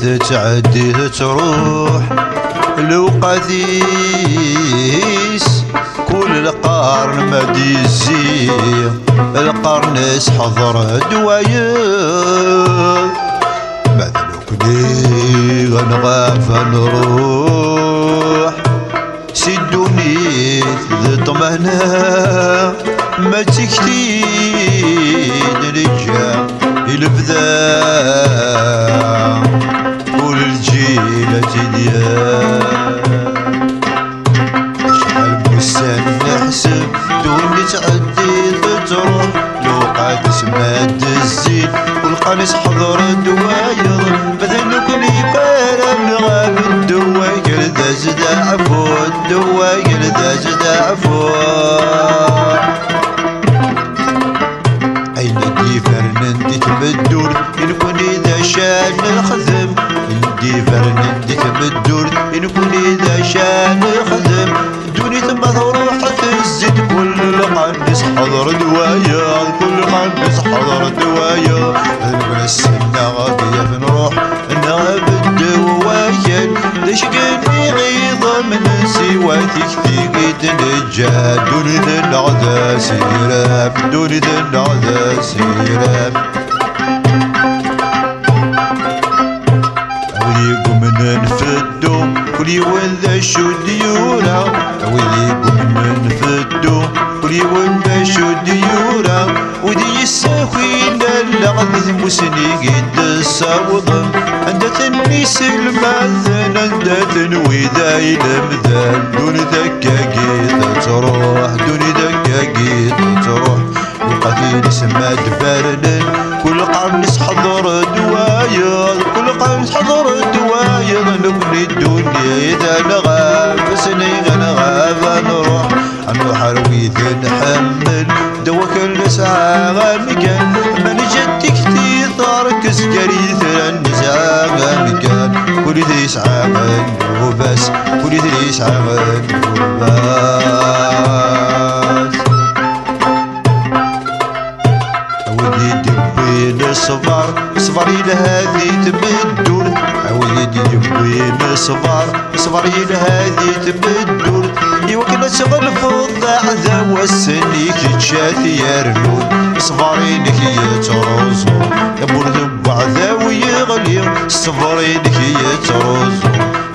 تعدي تروح لو قديس كل القرن ما ديزي القرن حضر دواير بعد لوكني غنغاف نروح سدوني ذي طمهنا ما تكتين رجع البذاء وللجيل تديان شحال بوسان نحسب دوني تعدي تروح لو قاد سماد الزين والقانس حضر دواير بذنكني بارم نغاب الدواير ذا زدا عفو الدواير ذا زدا عفو أين ديفرنندي تمدور إن إذا شان الخدم ديفرنندي تمدور إن إذا شان الخدم دوني ثم روح تزيد كل القنص حضر دوايا كل قنص حضر دوايا البس النغابي نروح النغاب الدوايا ليش قلني غيظ من سواتك تيجي تنجا دوني ذا النغدا سيراب دوني ذا النغدا سيراب أوليكم ننفدو كل يوم ذا شو ديورا أوليكم ننفدو كل يوم ذا شو ديورا ودي يساوين اللغذ مسني قد الصوضم عند تنيس الماذن عند تنوي ذا المذن دون ذكاكي تروح دون ذكاكي تروح القتيل سما دبرن كل قرنس حضر دوايا كل قرنس حضر دوايا نبني الدنيا إذا نغاب سني غنغاب نروح نحروي نحمل دوا كل ساعة مكان من جدك تيثار كسكري ثرى النساء مكان كل ذي ساعة وبس كل ذي ساعة وبس أولي دبين الصفار صفاري لهذي تبدور أولي دبين الصفار صفاري لهذي تبدور يوكل شغل فضع ذا والسنيك تشاثي يرنون صفارينك يتروزو يبور ذبع ذا ويغلي صفارينك يتروزو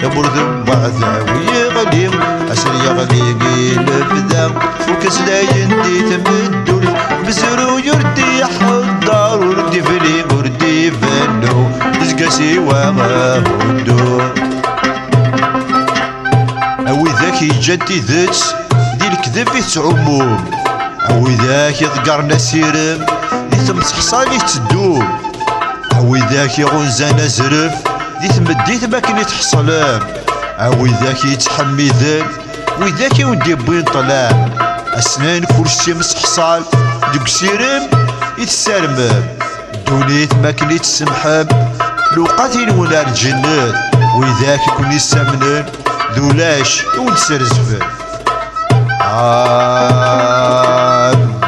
يبور ذبع ذا ويغلي أسر يغلي قيل بذا فوكس لا يندي تمدور بزرو يردي حضار وردي فلي وردي فنو تزقسي وغابدو أوي ذاك يجدي ذات دي الكذب يتعموم أوي ذاك يذكرنا سيرم دي تحصالي تدوم أوي ذاك يغنزانا زرف دي تمديت ما كان يتحصلام أوي ذاك يتحمي ذات وي ذاك يودي بوين طلام أسنان كلشي مسحصال دوك سيرم يتسرمم دونيت ما كان يتسمحم لو قاتل ولا الجنات وي ذاك يكون يستمنن ذولاش ونسرزفن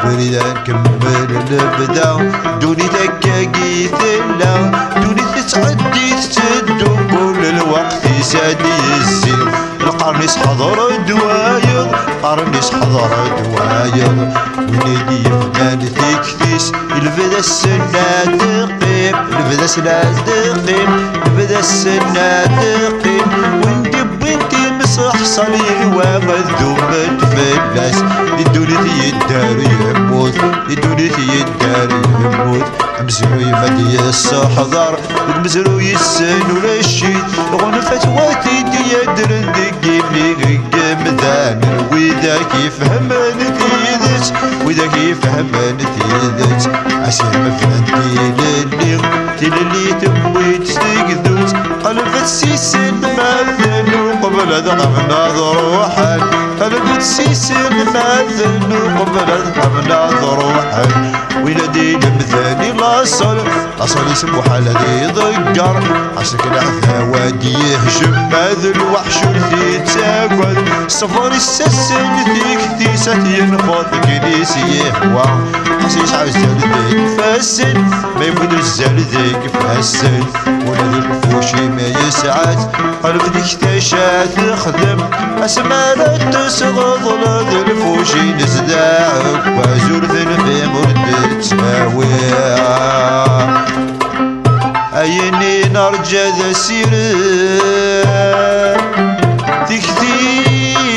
بريدا نكمل نبدا دوني دكاكي ثلا دوني تتعدي تتدو كل الوقت يسادي الزين القرنيس حضر دوايض قرنيس حضر دوايض ونيدي فنان تكتيس البدا السنة تقيم البدا السنة تقيم البدا السنة تقيم وندي بنتي مصحصلي ومذوب تفلس الدنيا يدار يموت الدنيا يدار يموت مزرو يمدي الصحضر مزرو يسن ولا الشيت غنفت واتي يدرن دقيمي قمدان وذاك يفهم نتيذت وذاك يفهم نتيذت عسير مفنان تللي تبوي تستقذوت قلبت سيسن ماذن قبل ذقمنا ضروحا قلبت سيسن ماذن قبل ذقمنا ضروحا وينادي المثاني لاصل يسمو حال ذي ضقر عشان كلا وادي يهجم هذا الوحش ذي تاكل صفر السسن ذيك تيسات ينفض كنيسي يهوى حسيش عاوز ذيك فاسن ما يمكن الزال ذيك فاسن ولا ذي الفوشي ما يسعد قلب ذيك تشات تخدم اسمانا تسغض لا ذي الفوشي نزداعك وزور ذي في مرد تساوي عيني نرجع ذا سيران تكتيب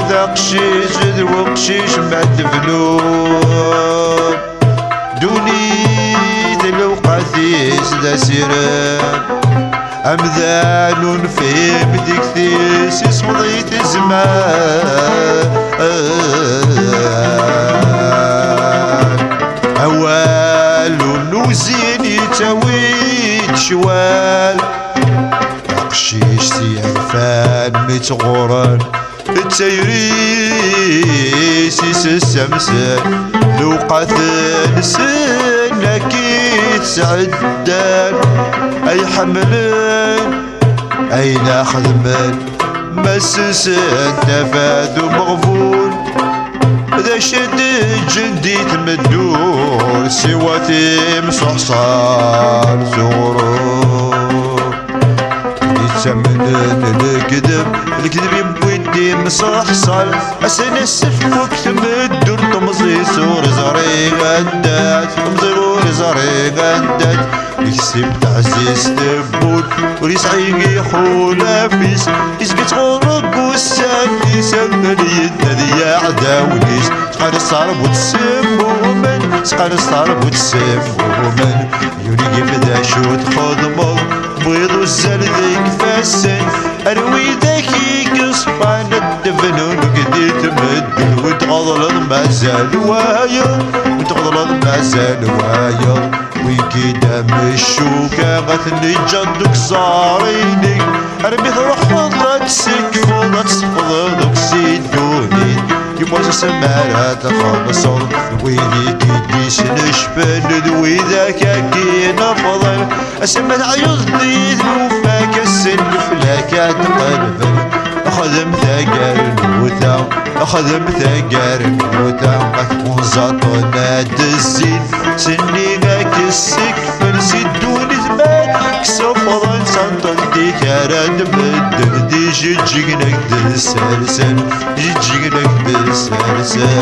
ذا قشيش ذا وقشيش بعد فلوب دوني ذا الوقاثيس ذا سيران أمذان فيم ديكتيس يصمضيت الزمان أوال ونوزين يتاويد شوال قشيش سيعفان متغوران التيريس السمسان لو قاتل سنة كيت سعدان أي حملان أي ناخذ من مسسان تفاد مغفول ذا شد جندي تمدور سواتي مصحصان زغرور يتسمنن الكذب يبويدي مصحصل أسن السفوك تمدور تمزي سور زري غدات تمزور زري غدات يكسب تعزيز تبول وريسعي خولا فيس يسقط غرق والساكي سمن يدني يا عداونيس سقان الصارب وتسمو من سقان الصارب وتسمو من يوني بدا شو تخدمو بيض والزل ذيك فاسن اروي ذاك يقصفان الدفنون وقدي تمدن وتغضل مازال وايا وتغضل مازال وايا ويكيدا مشوكا غثني جدك صاريني ارمي روح فضلت سك فضلت فضلك سيدوني يموت السمارة تخلصون ويلي كيديش نشبن وإذا كاكينا فضل أسمت عيوضني ذنوفك السلف لك تقلبن أخذ مثاقر الموتى أخذ مثاقر الموتى غتكون زاطنا تزين سني غاك السكفر سيدوني ثمان كسفضل سنطل ديك أراد بدن دي جيجينك دسالسل جيجينك دسالسل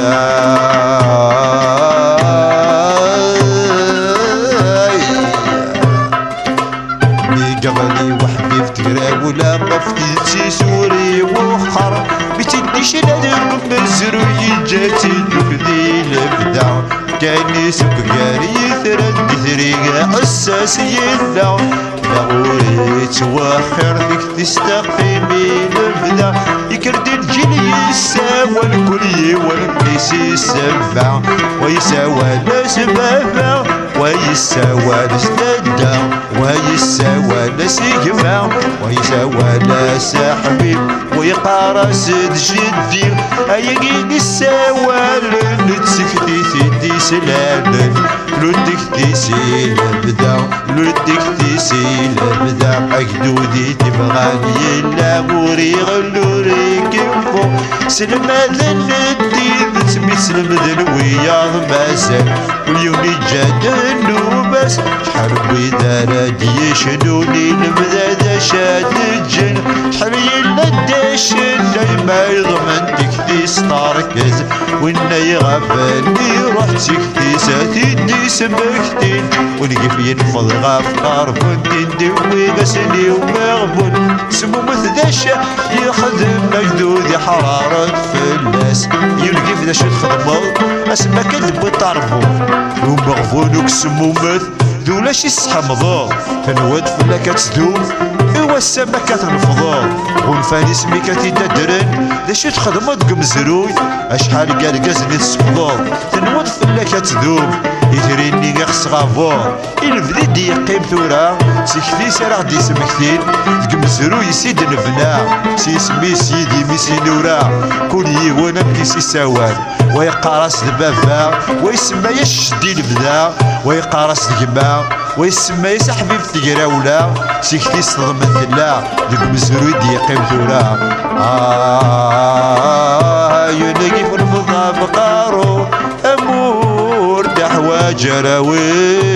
قبلي وحدي فتقرا ولا مفتيتي سوري وخر بتديش لدرب مزروي جاتي نبدي لبدا كاني سكري ثرد ثريقة أساسي ذا لغوري تواخر فيك تستقيمي لبدا يكرد الجيل يساوى الكل والقيس يسبع ويساوى الأسبابع ويساوى الاسدادة ويساوى لسيقفا ويساوى لسحبي ويقارس جدي أيقين يساوى لنتسكتي ثدي سلالن لودك تيسي لبدا لودك تيسي لبدا أكدودي تبغاني لا غوري غلوري كيفو سلما ذنتي ذتمي سلم ذنوياض مازال واليومي جادنو بس شحال وإذا رادي يشنوني المذا شاد الجن شحال يلا داشن دايما يضمن تكتيس تركز وإنا يغفلني روح تكتيساتي دي سمكتين ونقف ينفض غفار فنتين دوي غسلي ومغبون سمو مثداشا يخدم مجدود حرارة فلاس يلقف ذا شو تخدمو اسما كذب وطرفو ومغفون وكسمو مث دولاش يصحى مضار تنواد فلا كتدوم إوا السما كتنفضار ونفاني سمي كتيدادرن دا شو تخدمو دقم زروي أشحال قرقاز ني تسفضار تنواد فلا كتدوم يتريني غا يخص غافور البديد يقيم ثورة سيكتي سرع دي سمكتين تقمزرو يسيد نفنا سيسمي سيدي ميسي نورا كل يوانا مكيسي سوال ويقارس دبابا ويسمى يشدي البدا ويقارس دقما ويسمى يسحبي في تقراولا سيكتي صدمت لا تقمزرو يدي يقيم ثورة ينقي في المضى بقارو أمور دحوة جراوي